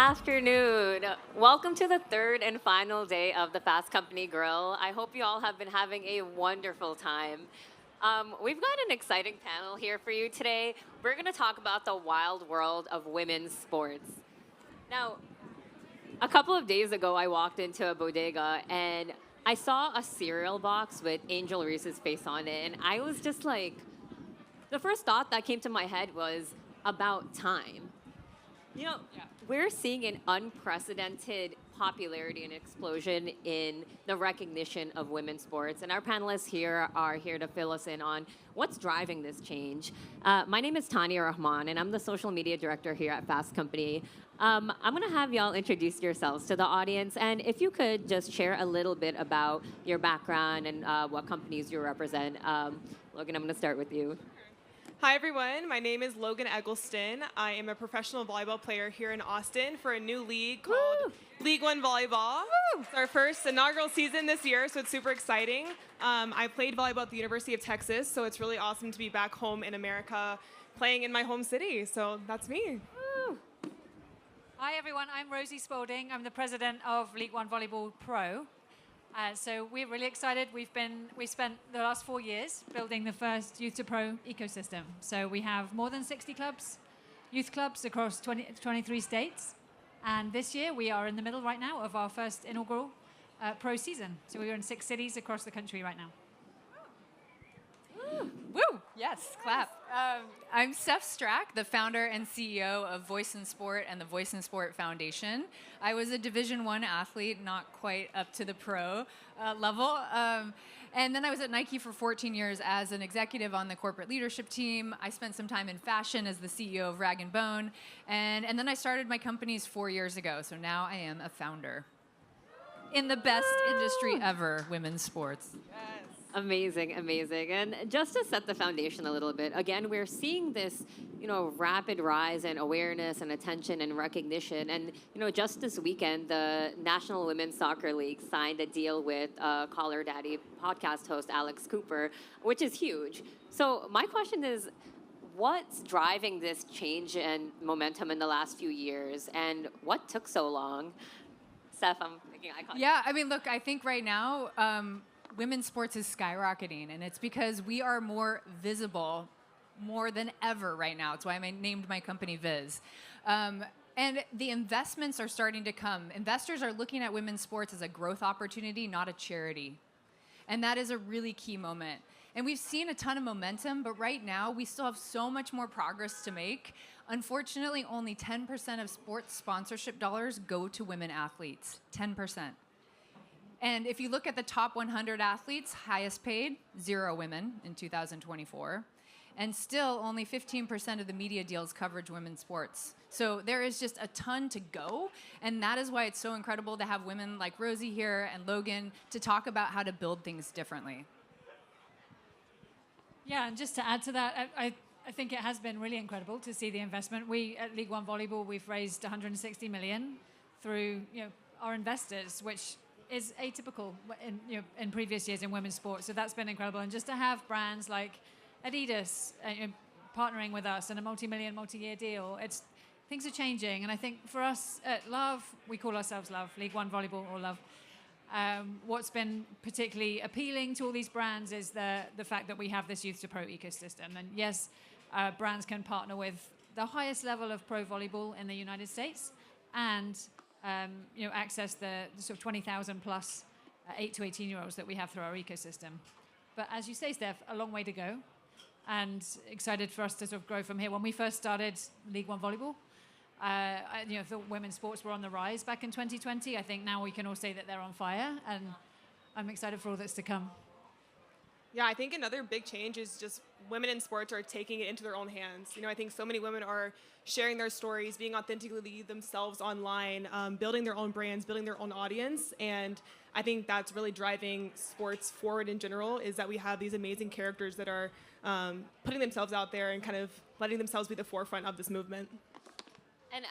afternoon. Welcome to the third and final day of the Fast Company Grill. I hope you all have been having a wonderful time. We've got an exciting panel here for you today. We're going to talk about the wild world of women's sports. Now, a couple of days ago, I walked into a bodega and I saw a cereal box with Angel Reese's face on it, and I was just like, the first thought that came to my head was about time. You know, we're seeing an unprecedented popularity and explosion in the recognition of women's sports. And our panelists here are here to fill us in on what's driving this change. My name is Tanya Rahman, and I'm the social media director here at Fast Company. I'm going to have y'all introduce yourselves to the audience. And if you could just share a little bit about your background and what companies you represent. Logan, I'm going to start with you. Hi, everyone. My name is Logan Eggleston. I am a professional volleyball player here in Austin for a new league called League One Volleyball. It's our first inaugural season this year, so it's super exciting. I played volleyball at the University of Texas, so it's really awesome to be back home in America playing in my home city. So that's me. Hi, everyone. I'm Rosie Spalding. I'm the president of League One Volleyball Pro. So we're really excited. We spent the last 4 years building the first youth to pro ecosystem. So we have more than 60 clubs, youth clubs across 23 states. And this year we are in the middle right now of our first inaugural pro season. So we're in 6 cities across the country right now. Woo! Yes, clap. I'm Steph Strack, the founder and CEO of Voice in Sport and the Voice in Sport Foundation. I was a Division I athlete, not quite up to the pro level. And then I was at Nike for 14 years as an executive on the corporate leadership team. I spent some time in fashion as the CEO of Rag & Bone. And then I started my companies 4 years ago. So now I am a founder in the best industry ever, women's sports. Amazing, amazing. And just to set the foundation a little bit, again, we're seeing this, rapid rise in awareness and attention and recognition. And, just this weekend, the National Women's Soccer League signed a deal with Call Her Daddy podcast host Alex Cooper, which is huge. So my question is, what's driving this change and momentum in the last few years? And what took so long? Steph, I'm making eye contact. Yeah, I mean, look, I think right now, women's sports is skyrocketing, and it's because we are more visible more than ever right now. It's why I named my company Viz. And the investments are starting to come. Investors are looking at women's sports as a growth opportunity, not a charity. And that is a really key moment. And we've seen a ton of momentum, but right now we still have so much more progress to make. Unfortunately, only 10% of sports sponsorship dollars go to women athletes, 10%. And if you look at the top 100 athletes, highest paid, 0 women in 2024. And still only 15% of the media deals coverage women's sports. So there is just a ton to go. And that is why it's so incredible to have women like Rosie here and Logan to talk about how to build things differently. Yeah, and just to add to that, I think it has been really incredible to see the investment. We at League One Volleyball, we've raised 160 million through our investors, which is atypical in previous years in women's sports. So that's been incredible. And just to have brands like Adidas partnering with us in a multi-year deal, things are changing. And I think for us at Love, we call ourselves Love, League One Volleyball or Love. What's been particularly appealing to all these brands is the fact that we have this youth to pro ecosystem. And yes, brands can partner with the highest level of pro volleyball in the United States and access the sort of 20,000 plus 8 to 18-year-olds that we have through our ecosystem. But as you say, Steph, a long way to go, and excited for us to sort of grow from here. When we first started League One Volleyball, I thought women's sports were on the rise back in 2020. I think now we can all say that they're on fire, and I'm excited for all that's to come. Yeah, I think another big change is just women in sports are taking it into their own hands. I think so many women are sharing their stories, being authentically themselves online, building their own brands, building their own audience. And I think that's really driving sports forward in general, is that we have these amazing characters that are putting themselves out there and kind of letting themselves be the forefront of this movement. And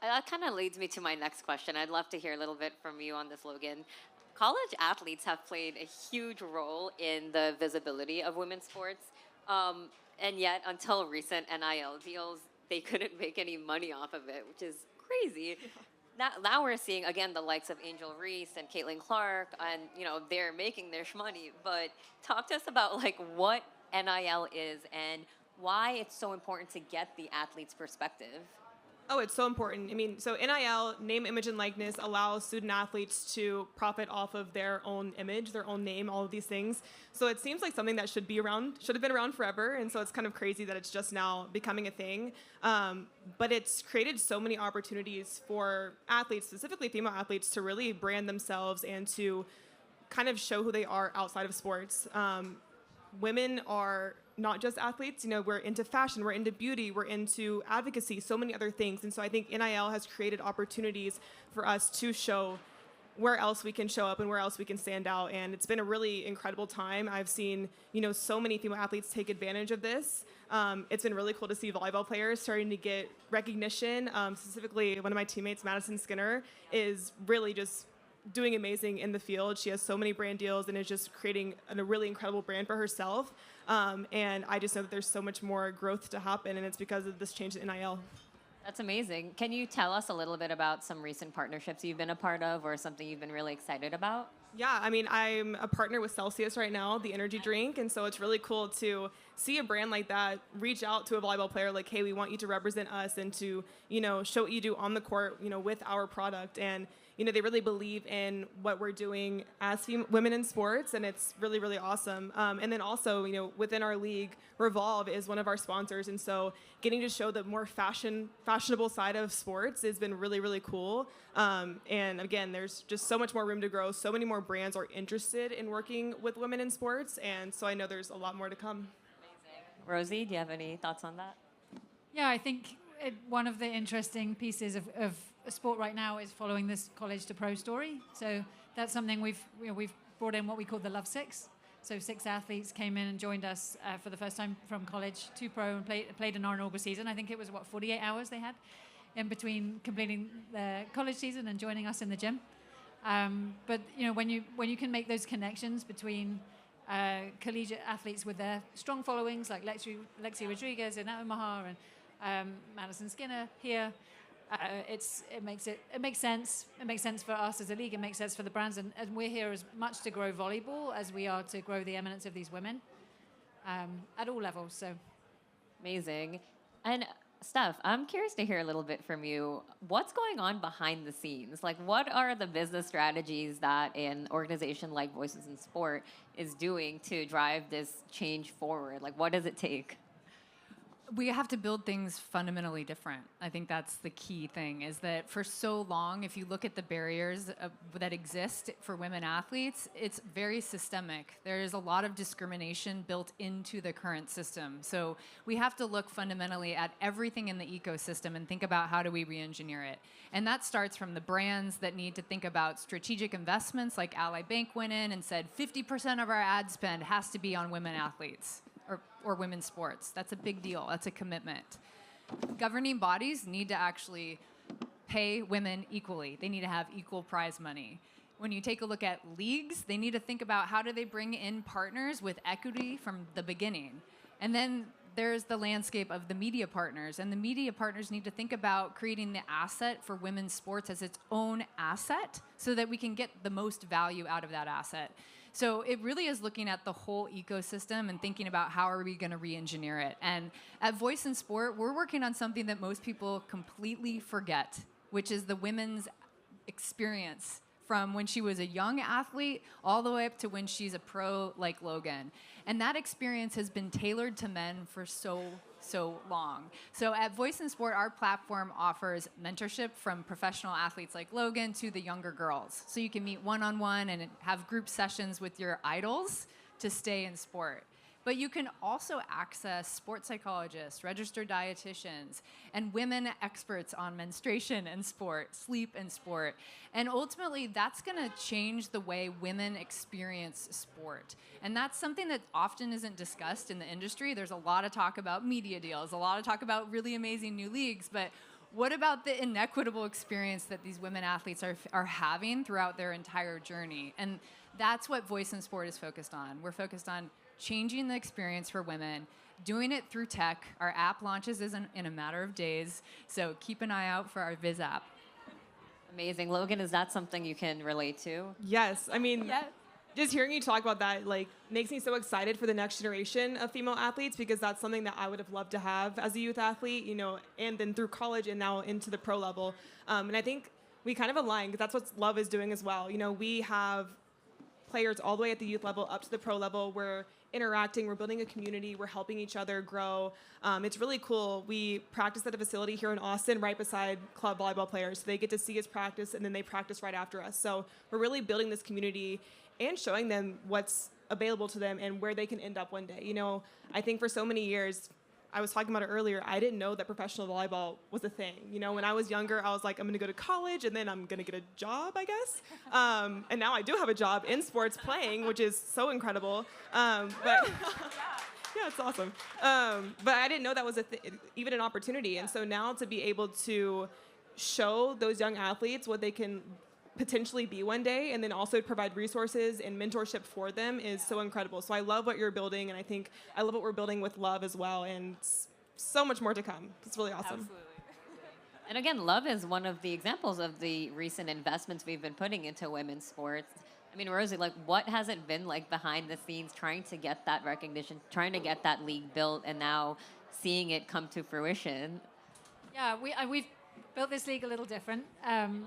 that kind of leads me to my next question. I'd love to hear a little bit from you on this, Logan. College athletes have played a huge role in the visibility of women's sports. And yet, until recent NIL deals, they couldn't make any money off of it, which is crazy. now we're seeing again the likes of Angel Reese and Caitlin Clark, and they're making their shmoney. But talk to us about like what NIL is and why it's so important to get the athlete's perspective. Oh, it's so important. I mean, so NIL, name, image, and likeness, allows student athletes to profit off of their own image, their own name, all of these things. So it seems like something that should have been around forever. And so it's kind of crazy that it's just now becoming a thing. But it's created so many opportunities for athletes, specifically female athletes, to really brand themselves and to kind of show who they are outside of sports. Women are not just athletes, we're into fashion, we're into beauty, we're into advocacy, so many other things. And so I think NIL has created opportunities for us to show where else we can show up and where else we can stand out. And it's been a really incredible time. I've seen, so many female athletes take advantage of this. It's been really cool to see volleyball players starting to get recognition. Specifically, one of my teammates, Madison Skinner, is really just doing amazing in the field. She has so many brand deals and is just creating a really incredible brand for herself. And I just know that there's so much more growth to happen, and it's because of this change in NIL. That's amazing. Can you tell us a little bit about some recent partnerships you've been a part of or something you've been really excited about? Yeah, I mean, I'm a partner with Celsius right now, the energy drink, and so it's really cool to see a brand like that reach out to a volleyball player like, hey, we want you to represent us and to, show what you do on the court, with our product. And, they really believe in what we're doing as women in sports, and it's really, really awesome. And then also, within our league, Revolve is one of our sponsors, and so getting to show the more fashionable side of sports has been really, really cool. And again, there's just so much more room to grow. So many more brands are interested in working with women in sports, and so I know there's a lot more to come. Amazing. Rosie, do you have any thoughts on that? Yeah, I think one of the interesting pieces of sport right now is following this college to pro story. So that's something we've brought in what we call the Love Six. So 6 athletes came in and joined us for the first time from college to pro and played in our inaugural season. I think it was 48 hours they had in between completing their college season and joining us in the gym. But when you can make those connections between collegiate athletes with their strong followings like Lexi Rodriguez in Omaha and Madison Skinner here, it makes sense. It makes sense for us as a league. It makes sense for the brands, and we're here as much to grow volleyball as we are to grow the eminence of these women at all levels. So amazing. And Steph, I'm curious to hear a little bit from you. What's going on behind the scenes? Like, what are the business strategies that an organization like Voices in Sport is doing to drive this change forward? Like, what does it take? We have to build things fundamentally different. I think that's the key thing, is that for so long, if you look at the barriers that exist for women athletes, it's very systemic. There is a lot of discrimination built into the current system. So we have to look fundamentally at everything in the ecosystem and think about how do we re-engineer it. And that starts from the brands that need to think about strategic investments, like Ally Bank went in and said 50% of our ad spend has to be on women athletes. Or women's sports. That's a big deal. That's a commitment. Governing bodies need to actually pay women equally. They need to have equal prize money. When you take a look at leagues, they need to think about how do they bring in partners with equity from the beginning. And then there's the landscape of the media partners. And the media partners need to think about creating the asset for women's sports as its own asset so that we can get the most value out of that asset. So it really is looking at the whole ecosystem and thinking about how are we going to re-engineer it. And at Voice in Sport, we're working on something that most people completely forget, which is the women's experience from when she was a young athlete all the way up to when she's a pro like Logan. And that experience has been tailored to men for so long. So at Voice in Sport, our platform offers mentorship from professional athletes like Logan to the younger girls. So you can meet one-on-one and have group sessions with your idols to stay in sport. But you can also access sports psychologists, registered dietitians, and women experts on menstruation and sport, sleep and sport. And ultimately, that's going to change the way women experience sport. And that's something that often isn't discussed in the industry. There's a lot of talk about media deals, a lot of talk about really amazing new leagues, but what about the inequitable experience that these women athletes are having throughout their entire journey? And that's what Voice in Sport is focused on. We're focused on changing the experience for women, doing it through tech. Our app launches in a matter of days, so keep an eye out for our Viz app. Amazing. Logan, is that something you can relate to? Yes, I mean, Yeah. just hearing you talk about that like makes me so excited for the next generation of female athletes because that's something that I would have loved to have as a youth athlete, and then through college and now into the pro level. And I think we kind of align because that's what Love is doing as well. We have players all the way at the youth level up to the pro level. We're interacting, we're building a community, we're helping each other grow. It's really cool. We practice at a facility here in Austin right beside club volleyball players. So they get to see us practice and then they practice right after us. So we're really building this community and showing them what's available to them and where they can end up one day. I think for so many years, I was talking about it earlier, I didn't know that professional volleyball was a thing. When I was younger, I was like, I'm going to go to college and then I'm going to get a job, I guess. And now I do have a job in sports playing, which is so incredible. But yeah, it's awesome. But I didn't know that was even an opportunity. And so now to be able to show those young athletes what they can potentially be one day and then also provide resources and mentorship for them is so incredible. So I love what you're building, and I think I love what we're building with Love as well, and so much more to come. It's really awesome. Absolutely. And again, Love is one of the examples of the recent investments we've been putting into women's sports. I mean, Rosie, what has it been like behind the scenes trying to get that recognition, trying to get that league built, and now seeing it come to fruition? Yeah, we've built this league a little different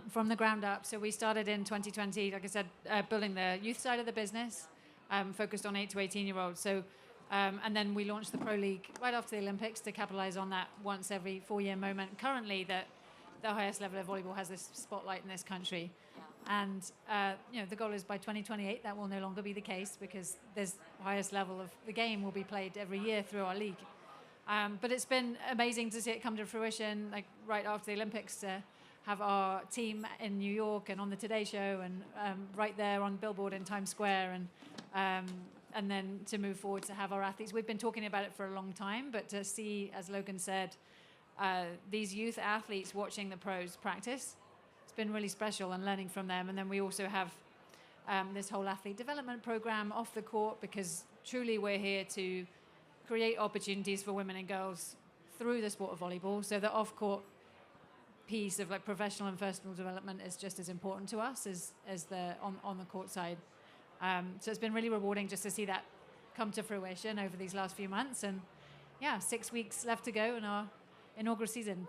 from the ground up. So we started in 2020, like I said, building the youth side of the business, focused on 8 to 18-year-olds. So, and then we launched the Pro League right after the Olympics to capitalize on that once every 4-year moment. Currently, the highest level of volleyball has this spotlight in this country. And the goal is by 2028 that will no longer be the case because this highest level of the game will be played every year through our league. But it's been amazing to see it come to fruition, like right after the Olympics, to have our team in New York and on the Today Show and right there on Billboard in Times Square, and then to move forward to have our athletes. We've been talking about it for a long time, but to see, as Logan said, these youth athletes watching the pros practice, it's been really special and learning from them. And then we also have this whole athlete development program off the court because truly we're here to create opportunities for women and girls through the sport of volleyball. So the off-court piece of professional and personal development is just as important to us as the on the court side. So it's been really rewarding just to see that come to fruition over these last few months. And 6 weeks left to go in our inaugural season.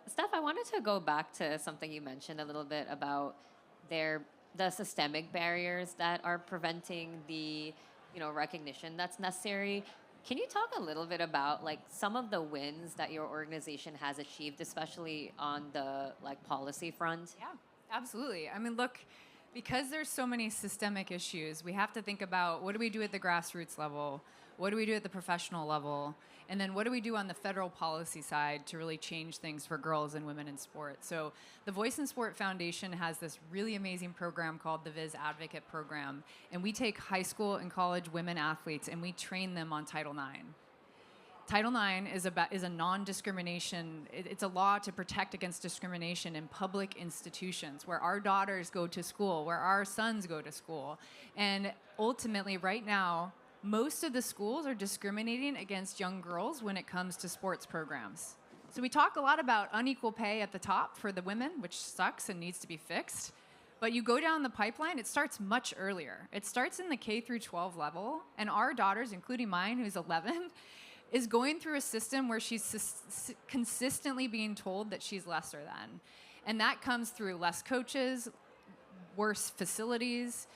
Steph, I wanted to go back to something you mentioned a little bit about the systemic barriers that are preventing the recognition that's necessary. Can you talk a little bit about some of the wins that your organization has achieved, especially on the policy front? Yeah, absolutely. I mean, look, because there's so many systemic issues, we have to think about what do we do at the grassroots level, what do we do at the professional level, and then what do we do on the federal policy side to really change things for girls and women in sport? So the Voice in Sport Foundation has this really amazing program called the Viz Advocate Program, and we take high school and college women athletes and we train them on Title IX. Title IX is a non-discrimination. It's a law to protect against discrimination in public institutions where our daughters go to school, where our sons go to school. And ultimately, right now, most of the schools are discriminating against young girls when it comes to sports programs. So we talk a lot about unequal pay at the top for the women, which sucks and needs to be fixed. But you go down the pipeline, it starts much earlier. It starts in the K through 12 level, and our daughters, including mine, who's 11, is going through a system where she's consistently being told that she's lesser than. And that comes through less coaches, worse facilities,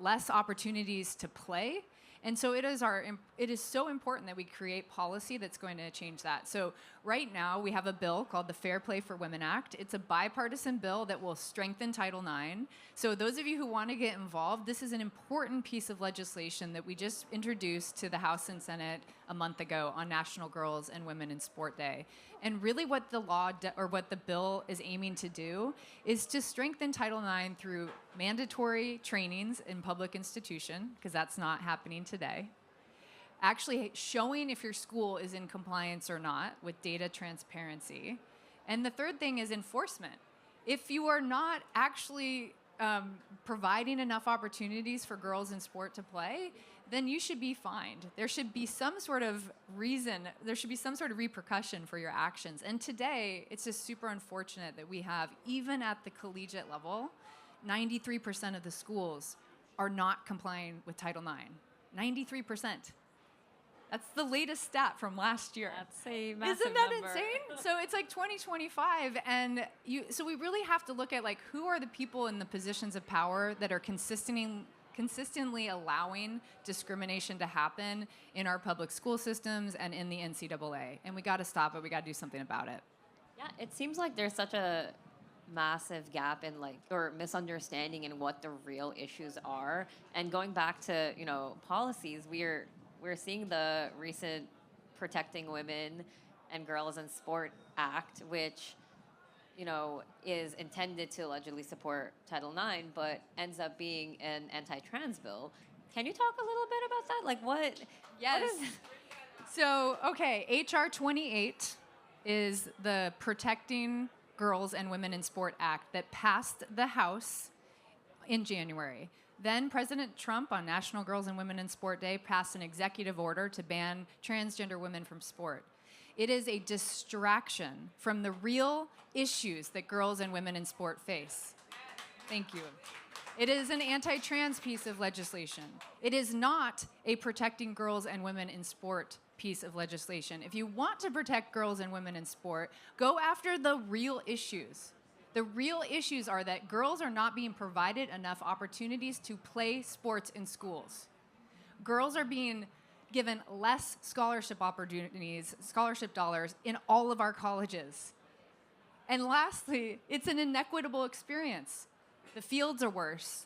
less opportunities to play. And so it is so important that we create policy that's going to change that. So right now we have a bill called the Fair Play for Women Act. It's a bipartisan bill that will strengthen Title IX. So those of you who want to get involved, this is an important piece of legislation that we just introduced to the House and Senate a month ago on National Girls and Women in Sport Day. And really what the what the bill is aiming to do is to strengthen Title IX through mandatory trainings in public institution, because that's not happening today. Actually showing if your school is in compliance or not with data transparency. And the third thing is enforcement. If you are not actually providing enough opportunities for girls in sport to play, then you should be fined. There should be some sort of reason, there should be some sort of repercussion for your actions. And today, it's just super unfortunate that we have, even at the collegiate level, 93% of the schools are not complying with Title IX. 93%. That's the latest stat from last year. That's a massive Isn't that number. insane? So it's like 2025, and so we really have to look at like who are the people in the positions of power that are consistently allowing discrimination to happen in our public school systems and in the NCAA. And we got to stop it. We got to do something about it. Yeah, it seems like there's such a massive gap in or misunderstanding in what the real issues are. And going back to, policies, we're seeing the recent Protecting Women and Girls in Sport Act, which, is intended to allegedly support Title IX, but ends up being an anti-trans bill. Can you talk a little bit about that? Like what? Yes. What is So, okay, HR 28 is the Protecting Girls and Women in Sport Act that passed the House in January. Then President Trump on National Girls and Women in Sport Day passed an executive order to ban transgender women from sport. It is a distraction from the real issues that girls and women in sport face. Thank you. It is an anti-trans piece of legislation. It is not a protecting girls and women in sport piece of legislation. If you want to protect girls and women in sport, go after the real issues. The real issues are that girls are not being provided enough opportunities to play sports in schools. Girls are being given less scholarship opportunities, scholarship dollars in all of our colleges. And lastly, it's an inequitable experience. The fields are worse.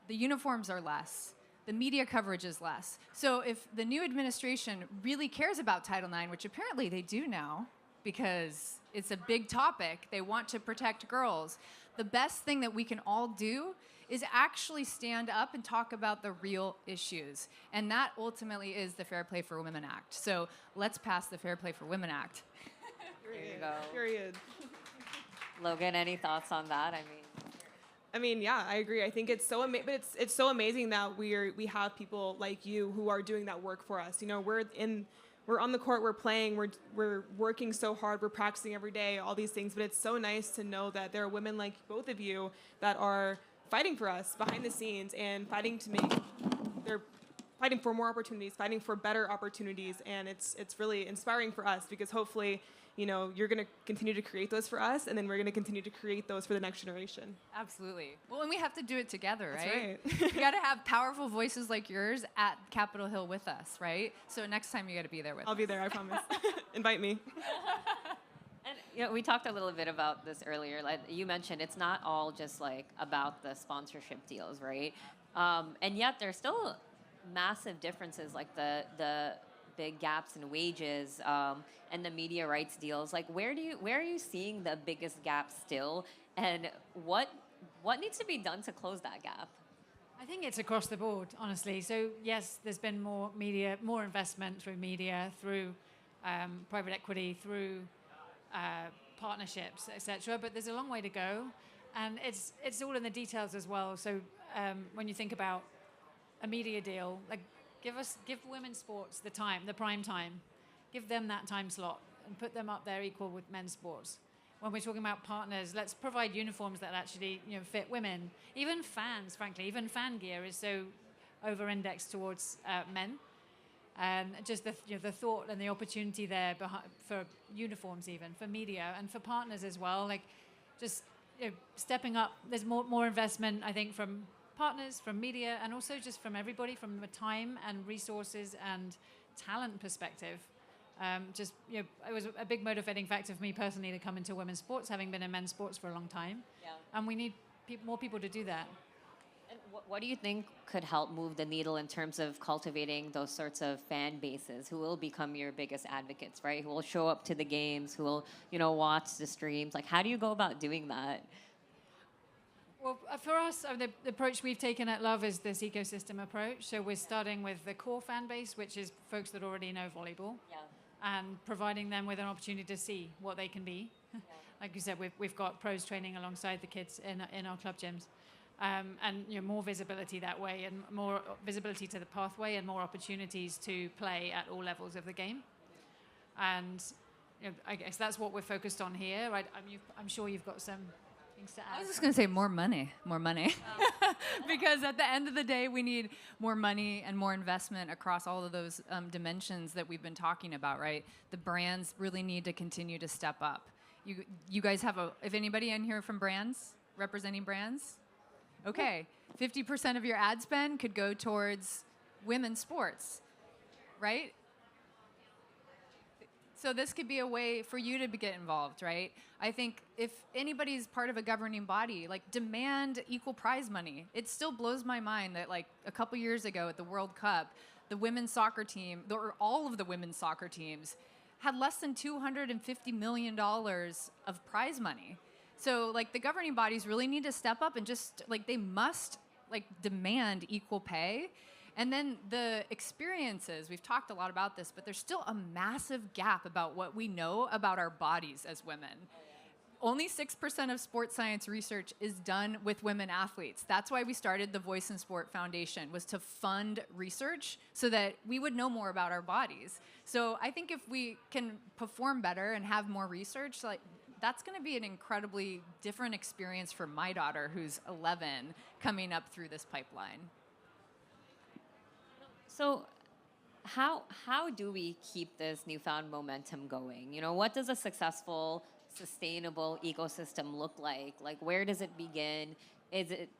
The uniforms are less. The media coverage is less. So if the new administration really cares about Title IX, which apparently they do now, because it's a big topic, they want to protect girls, the best thing that we can all do is actually stand up and talk about the real issues. And that ultimately is the Fair Play for Women Act. So let's pass the Fair Play for Women Act. There you go. Period. Logan, any thoughts on that? Yeah, I agree. I think it's so but it's so amazing that we have people like you who are doing that work for us. We're on the court, we're playing, we're working so hard, we're practicing every day, all these things. But it's so nice to know that there are women like both of you that are fighting for us behind the scenes and they're fighting for more opportunities, fighting for better opportunities, and it's really inspiring for us because hopefully, you're going to continue to create those for us, and then we're going to continue to create those for the next generation. Absolutely. Well, and we have to do it together, That's right? right. You got to have powerful voices like yours at Capitol Hill with us, right? So next time you got to be there with us. I'll be there, I promise. Invite me. And we talked a little bit about this earlier. Like you mentioned, it's not all just about the sponsorship deals, right? And yet there's still massive differences, like the big gaps in wages and the media rights deals. Like where are you seeing the biggest gap still, and what needs to be done to close that gap? I think it's across the board, honestly. So yes, there's been more investment through media, through private equity, through partnerships, etc. But there's a long way to go, and it's all in the details as well. So when you think about a media deal, give women's sports the prime time, give them that time slot, and put them up there equal with men's sports. When we're talking about partners, let's provide uniforms that actually fit women. Even fans, frankly, even fan gear is so over-indexed towards men. And just the thought and the opportunity there for uniforms, even for media and for partners as well. Stepping up. There's more investment, I think, from partners, from media, and also just from everybody, from the time and resources and talent perspective. It was a big motivating factor for me personally to come into women's sports, having been in men's sports for a long time. Yeah. And we need more people to do that. And what do you think could help move the needle in terms of cultivating those sorts of fan bases who will become your biggest advocates, right? Who will show up to the games, who will, watch the streams? Like, how do you go about doing that? Well, for us, the approach we've taken at Love is this ecosystem approach. So we're starting with the core fan base, which is folks that already know volleyball, and providing them with an opportunity to see what they can be. Like you said, we've got pros training alongside the kids in our club gyms. and more visibility that way, and more visibility to the pathway, and more opportunities to play at all levels of the game. And I guess that's what we're focused on here. I'm sure you've got some things to add. I was just going to say more money. Because at the end of the day, we need more money and more investment across all of those dimensions that we've been talking about, right? The brands really need to continue to step up. You guys have if anybody in here from brands, representing brands? Okay, 50% of your ad spend could go towards women's sports, right? So this could be a way for you to get involved, right? I think if anybody's part of a governing body, demand equal prize money. It still blows my mind that a couple years ago at the World Cup, the women's soccer team, or all of the women's soccer teams, had less than $250 million of prize money. So the governing bodies really need to step up and just they must demand equal pay. And then the experiences, we've talked a lot about this, but there's still a massive gap about what we know about our bodies as women. Only 6% of sports science research is done with women athletes. That's why we started the Voice in Sport Foundation, was to fund research so that we would know more about our bodies. So I think if we can perform better and have more research, that's going to be an incredibly different experience for my daughter, who's 11, coming up through this pipeline. So how do we keep this newfound momentum going? What does a successful, sustainable ecosystem look like? Where does it begin? Is it,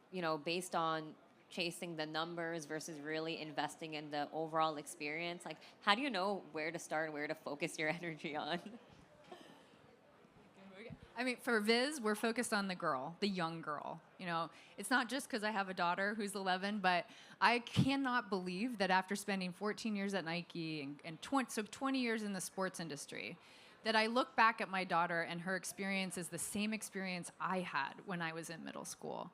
based on chasing the numbers versus really investing in the overall experience? How do you know where to start and where to focus your energy on? I mean, for Viz, we're focused on the girl, the young girl. It's not just because I have a daughter who's 11, but I cannot believe that after spending 14 years at Nike and 20 years in the sports industry, that I look back at my daughter and her experience is the same experience I had when I was in middle school.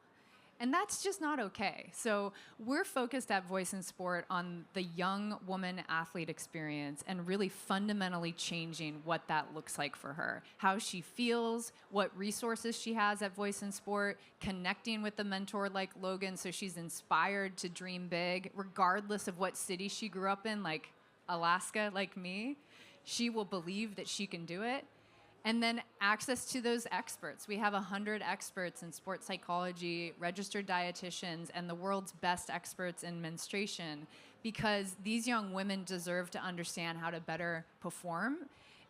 And that's just not okay. So we're focused at Voice in Sport on the young woman athlete experience and really fundamentally changing what that looks like for her, how she feels, what resources she has at Voice in Sport, connecting with a mentor like Logan so she's inspired to dream big, regardless of what city she grew up in, like Alaska, like me. She will believe that she can do it. And then access to those experts. We have 100 experts in sports psychology, registered dietitians, and the world's best experts in menstruation, because these young women deserve to understand how to better perform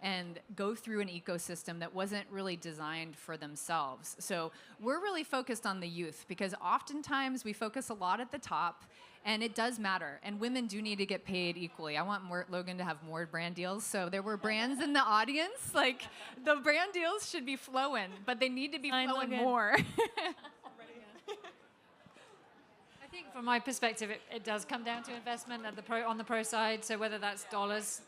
and go through an ecosystem that wasn't really designed for themselves. So we're really focused on the youth, because oftentimes we focus a lot at the top, and it does matter. And women do need to get paid equally. I want Logan to have more brand deals. So there were brands in the audience. The brand deals should be flowing, but they need to be flowing more. I think from my perspective, it does come down to investment on the pro side. So whether that's dollars,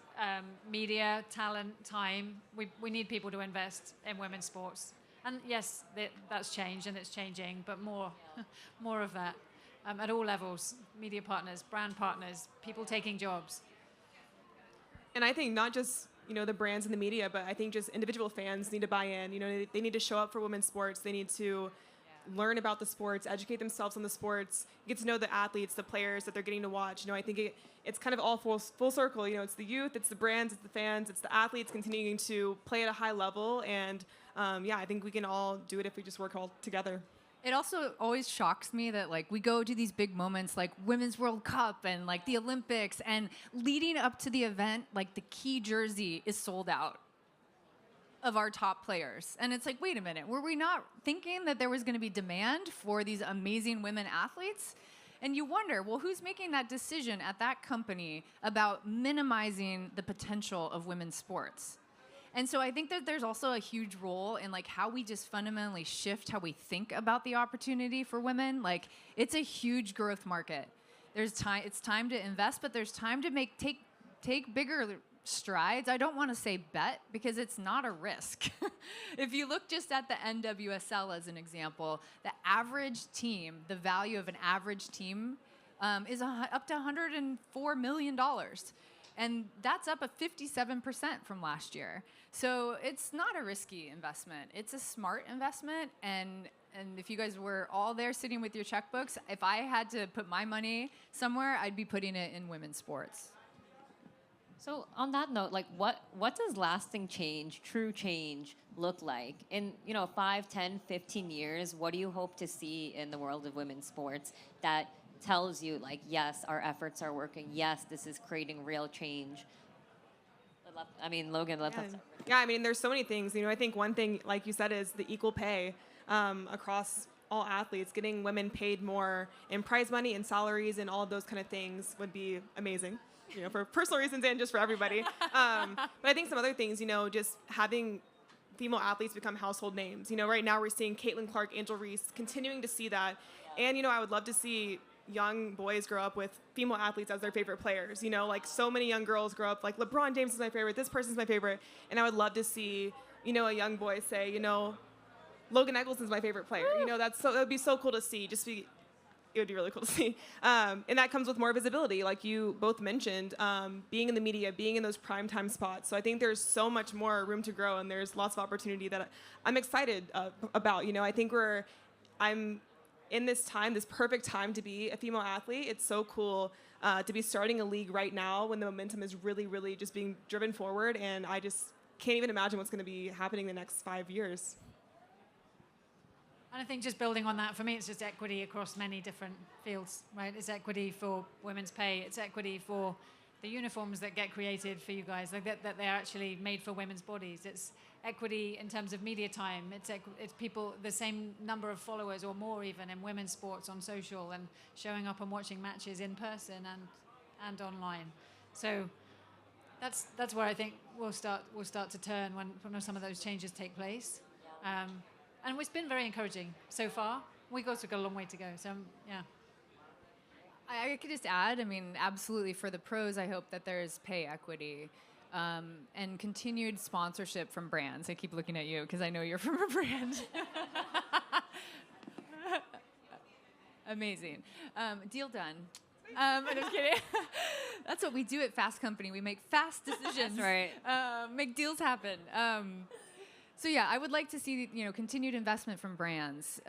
media, talent, time, we need people to invest in women's sports. And yes, that's changed and it's changing, but more of that. At all levels, media partners, brand partners, people taking jobs. And I think not just the brands and the media, but I think just individual fans need to buy in. They need to show up for women's sports. They need to learn about the sports, educate themselves on the sports, get to know the athletes, the players that they're getting to watch. I think it's kind of all full circle. It's the youth, it's the brands, it's the fans, it's the athletes continuing to play at a high level. And I think we can all do it if we just work all together. It also always shocks me that we go to these big moments like Women's World Cup and the Olympics, and leading up to the event, the key jersey is sold out of our top players. And it's wait a minute, were we not thinking that there was going to be demand for these amazing women athletes? And you wonder, well, who's making that decision at that company about minimizing the potential of women's sports? And so I think that there's also a huge role in how we just fundamentally shift how we think about the opportunity for women. It's a huge growth market. It's time to invest, but there's time to take bigger strides. I don't want to say bet, because it's not a risk. If you look just at the NWSL as an example, the average team, the value of an average team is up to $104 million. And that's up 57% from last year. So it's not a risky investment. It's a smart investment. And And if you guys were all there sitting with your checkbooks, if I had to put my money somewhere, I'd be putting it in women's sports. So on that note, like what does lasting change, true change look like? In, 5, 10, 15 years, what do you hope to see in the world of women's sports that tells you like, yes, our efforts are working. Yes, this is creating real change. Logan, let's start. Yeah, there's so many things. I think one thing, like you said, is the equal pay across all athletes. Getting women paid more in prize money and salaries and all of those kind of things would be amazing. For personal reasons and just for everybody. But I think some other things, just having female athletes become household names. Right now we're seeing Caitlin Clark, Angel Reese, continuing to see that. And, I would love to see young boys grow up with female athletes as their favorite players. Like so many young girls grow up like LeBron James is my favorite, this person's my favorite. And I would love to see, a young boy say, Logan Eggleston's my favorite player. That would be so cool to see. It would be really cool to see. And that comes with more visibility, like you both mentioned, being in the media, being in those primetime spots. So I think there's so much more room to grow, and there's lots of opportunity that I'm excited about. I think I'm in this perfect time to be a female athlete. It's so cool to be starting a league right now when the momentum is really, really just being driven forward. And I just can't even imagine what's going to be happening the next 5 years. And I think just building on that, for me, it's just equity across many different fields, right? It's equity for women's pay. It's equity for the uniforms that get created for you guys, like that they're actually made for women's bodies. It's equity in terms of media time. It's people, the same number of followers or more even in women's sports on social and showing up and watching matches in person and online. So that's where I think we'll start to turn when some of those changes take place. And it's been very encouraging so far. We've also got a long way to go. So, yeah. I could just add, absolutely for the pros, I hope that there's pay equity and continued sponsorship from brands. I keep looking at you because I know you're from a brand. Amazing. Deal done. I'm just kidding. That's what we do at Fast Company. We make fast decisions. That's right. Make deals happen. So yeah, I would like to see continued investment from brands,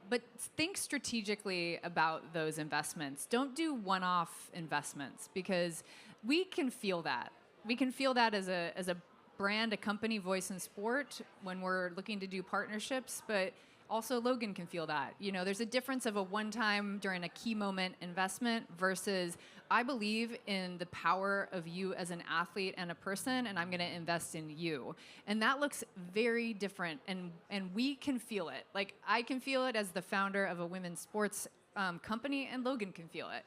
but think strategically about those investments. Don't do one-off investments because we can feel that. We can feel that as a brand, a company, voice in sport when we're looking to do partnerships, but also Logan can feel that. There's a difference of a one-time during a key moment investment versus I believe in the power of you as an athlete and a person, and I'm going to invest in you. And that looks very different, and we can feel it. Like, I can feel it as the founder of a women's sports company, and Logan can feel it.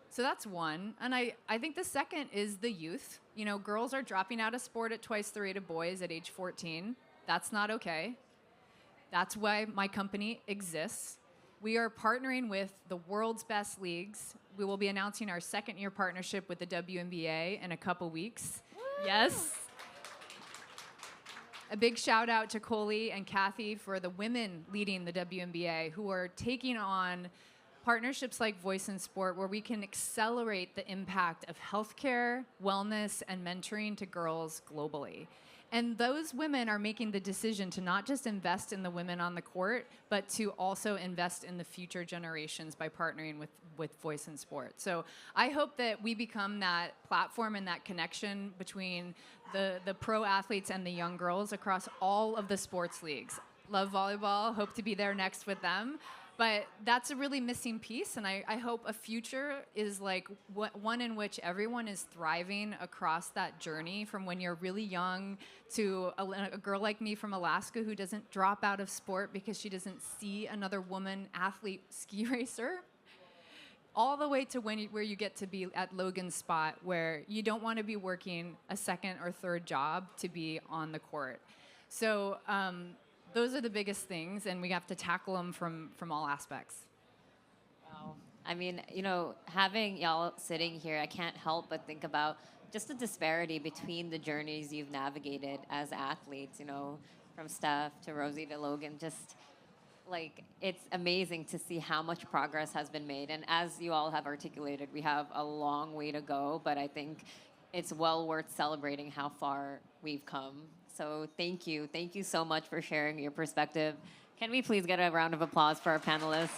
So that's one. And I think the second is the youth. Girls are dropping out of sport at twice the rate of boys at age 14. That's not okay. That's why my company exists. We are partnering with the world's best leagues. We will be announcing our second-year partnership with the WNBA in a couple weeks. Woo! Yes. A big shout out to Coley and Kathy for the women leading the WNBA who are taking on partnerships like Voice in Sport where we can accelerate the impact of healthcare, wellness, and mentoring to girls globally. And those women are making the decision to not just invest in the women on the court, but to also invest in the future generations by partnering with Voice in Sport. So I hope that we become that platform and that connection between the pro athletes and the young girls across all of the sports leagues. Love volleyball, hope to be there next with them. But that's a really missing piece, and I hope a future is like one in which everyone is thriving across that journey from when you're really young to a girl like me from Alaska who doesn't drop out of sport because she doesn't see another woman athlete ski racer, all the way to where you get to be at Logan's spot where you don't want to be working a second or third job to be on the court. So those are the biggest things, and we have to tackle them from all aspects. Wow. Having y'all sitting here, I can't help but think about just the disparity between the journeys you've navigated as athletes, from Steph to Rosie to Logan. Just, it's amazing to see how much progress has been made. And as you all have articulated, we have a long way to go, but I think it's well worth celebrating how far we've come. So thank you. Thank you so much for sharing your perspective. Can we please get a round of applause for our panelists?